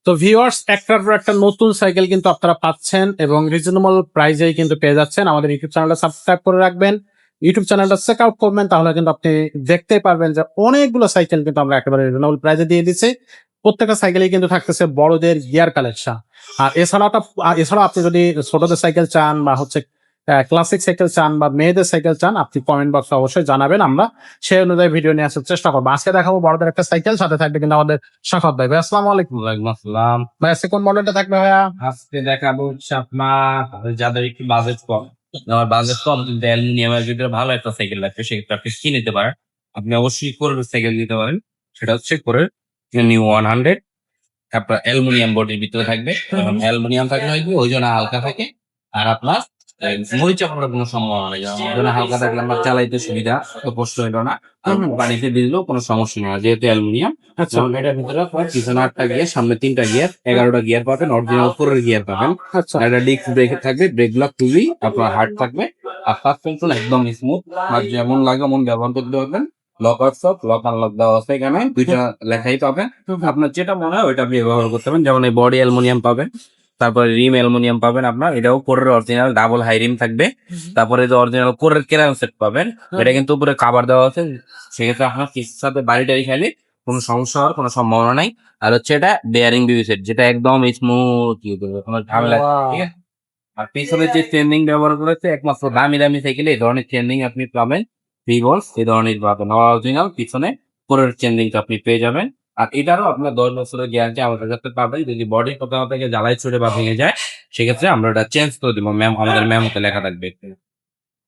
তো ভিউয়ার্স, একটার পর একটা নতুন সাইকেল কিন্তু আপনারা পাচ্ছেন এবং রিজনেবল প্রাইসেই কিন্তু পেয়ে যাচ্ছেন। আমাদের ইউটিউব চ্যানেলটা সাবস্ক্রাইব করে রাখবেন, ইউটিউব চ্যানেলটা চেক আউট করবেন, তাহলে কিন্তু আপনি দেখতেই পারবেন যে অনেকগুলো সাইকেল কিন্তু আমরা একেবারে রিজনেবল প্রাইসে দিয়ে দিচ্ছি। প্রত্যেকটা সাইকেলেই কিন্তু থাকতেছে বড়দের গিয়ার কালেকশন। আর এছাড়াও আপনি যদি ছোটদের সাইকেল চান বা হচ্ছে ক্লাসিক সাইকেল চান বা মেয়েদের সাইকেল চান, আপনি কমেন্ট বক্সে অবশ্যই জানাবেন, আমরা সেই অনুযায়ী ভিডিও নিয়ে আসার চেষ্টা করবো। আজকে দেখাবো বড়দের একটা সাইকেল, সাথে থাকবে কিন্তু আমাদের সাফাত ভাই। ভাই আসসালামু আলাইকুম। ওয়ালাইকুম আসসালাম। ভাই আজকে কোন মডেলটা থাকবে ভাইয়া? আজকে দেখাবো হচ্ছে আপনার যাদের একটু বাজেট কম, আমার বাজেট কম কিন্তু অ্যালুমিনিয়ামের ভিতরে ভালো একটা সাইকেল লাগবে, সেক্ষেত্রে আপনি কি নিতে পারেন? আপনি অবশ্যই কোরের সাইকেল নিতে পারেন। সেটা হচ্ছে কোরের নিউ 100, আপনার অ্যালুমিনিয়াম বডির ভিতরে থাকবে। অ্যালুমিনিয়াম থাকলে হয় কি ওজনে হালকা থাকে, আর আপনার মরিচা পড়ার কোনো সম্ভাবনা নেই। ওজনে হালকা থাকলে আমার চালাইতে সুবিধা, তো কষ্ট হইলো না, আর পানিতে ভিজলেও কোনো সমস্যা নেই যেহেতু অ্যালুমিনিয়াম। আচ্ছা যেমন এটার ভিতরে আপনার পিছনে 8টা গিয়ার, সামনে 3টা গিয়ার, 11টা গিয়ার পাবেন, অরিজিনাল 4 গিয়ার পাবেন। আচ্ছা একটা ডিস্ক ব্রেক থাকবে, ব্রেক গুলো খুবই আপনার হার্ড থাকবে, আর সাসপেনশন একদম স্মুথ, আর যেমন লাগে মন ব্যবহার করতে পারবেন। লকার সব লক আনলক দেওয়া আছে, এখানে দুইটা লেখাই পাবেন। আপনার যেটা মনে হয় ওইটা আপনি ব্যবহার করতে পারেন। যেমন এই বডি অ্যালুমিনিয়াম পাবেন, তারপরে রিম অ্যালুমিনিয়াম পাবেন, আপনার এটাও কোরের অরিজিনাল ডাবল হাই রিম থাকবে। তারপরে যে অরিজিনাল কোরের কেরান সেট পাবেন, এটা কিন্তু উপরে কাভার দেওয়া আছে, সেক্ষেত্রে আপনার কিছুর সাথে বাড়ি টাড়ি খাইলে কোনো সমস্যা হওয়ার কোনো সম্ভাবনা নাই। আর হচ্ছে এটা বেয়ারিং বিবি সেট, যেটা একদম স্মুথ ইউজ করবে, কোনো ঝামেলা নেই, ঠিক আছে? আর পিছনে যে চেঞ্জিং ব্যবহার করেছে, একমাত্র দামি দামি সাইকেলে এই ধরনের চেঞ্জিং আপনি পাবেন। ভিভলস এই ধরনের পাবেন অরিজিনাল, পিছনে কোরের চেঞ্জিংটা আপনি পেয়ে যাবেন। আর এটারও আপনার 10 বছরের গ্যারান্টি আমাদের কাছে পাবেন। যদি বডি কোথাও থেকে জ্বালাই ছুটে বা ভেঙে যায়, সেক্ষেত্রে আমরা এটা চেঞ্জ করে দিব ম্যাম, আমাদের ম্যামতে লেখা থাকবে।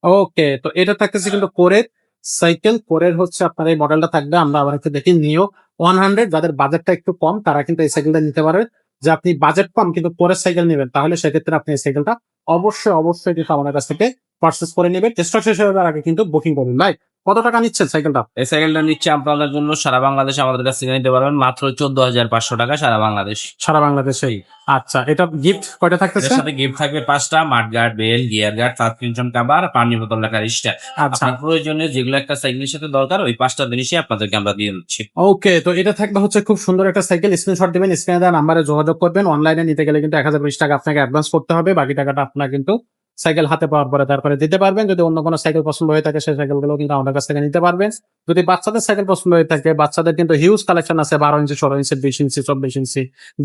ওকে, তো এটা থাকতেছে কিন্তু কোরের সাইকেল। কোরের হচ্ছে আপনার এই মডেলটা থাকবে। আমরা আবার একটু দেখি নিও 100, যাদের বাজেটটা একটু কম তারা কিন্তু এই সাইকেলটা নিতে পারবে। যে আপনি বাজেট কম কিন্তু কোরের সাইকেল নেবেন, তাহলে সেক্ষেত্রে আপনি এই সাইকেলটা অবশ্যই কিন্তু আমাদের কাছ থেকে পারচেস করে নেবেন। স্টক শেষ হওয়ার আগে কিন্তু বুকিং করুন। ভাই কত টাকা নিচ্ছেন সাইকেলটা? এই সাইকেলটা নিচ্ছে আপনাদের জন্য সারা বাংলাদেশে আমাদের কাছ থেকে নিতে পারবেন মাত্র 14,500 টাকা, সারা বাংলাদেশ। সারা বাংলাদেশেই। আচ্ছা, এটা গিফট কয়টা এর থাকতেছে? সাথে গিফট থাকবে 5টা mudguard, bell, gear guard, suspension cover, পানি বোতল রাখার স্টার। আচ্ছা আপনার প্রয়োজনীয় যেগুলো একটা সাইকেলের সাথে দরকার, ওই 5টা জিনিসই আপনাদেরকে আমরা দিয়ে দিচ্ছি। ওকে, তো এটা থাকবে হচ্ছে খুব সুন্দর একটা সাইকেল। স্ক্রিনশট দিবেন, স্ক্রিনে দেওয়া নাম্বারে যোগাযোগ করবেন। অনলাইনে নিতে গেলে কিন্তু 1020 টাকা আপনাকে অ্যাডভান্স করতে হবে, বাকি টাকাটা আপনার কিন্তু সাইকেল হাতে পাওয়ার পরে তারপরে দিতে পারবেন। যদি অন্য কোনো সাইকেল পছন্দ হয়ে থাকে সেই সাইকেলগুলো কিন্তু আমাদের কাছ থেকে নিতে পারবেন। যদি বাচ্চাদের সাইকেল পছন্দ হয়ে থাকে, বাচ্চাদের কিন্তু হিউজ কালেকশন আছে, 12 ইঞ্চি, 16 ইঞ্চি, 20 ইঞ্চি, 24 ইঞ্চি,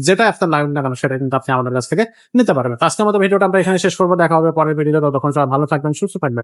যেটা আপনার লাগবে না কেন সেটা কিন্তু আপনি আমাদের কাছ থেকে নিতে পারবেন। তো আজকের মতো ভিডিওটা আমরা এখানে শেষ করবো। দেখা হবে পরের ভিডিওতে। ততক্ষণ সবাই ভালো থাকবেন, সুস্থ থাকবেন।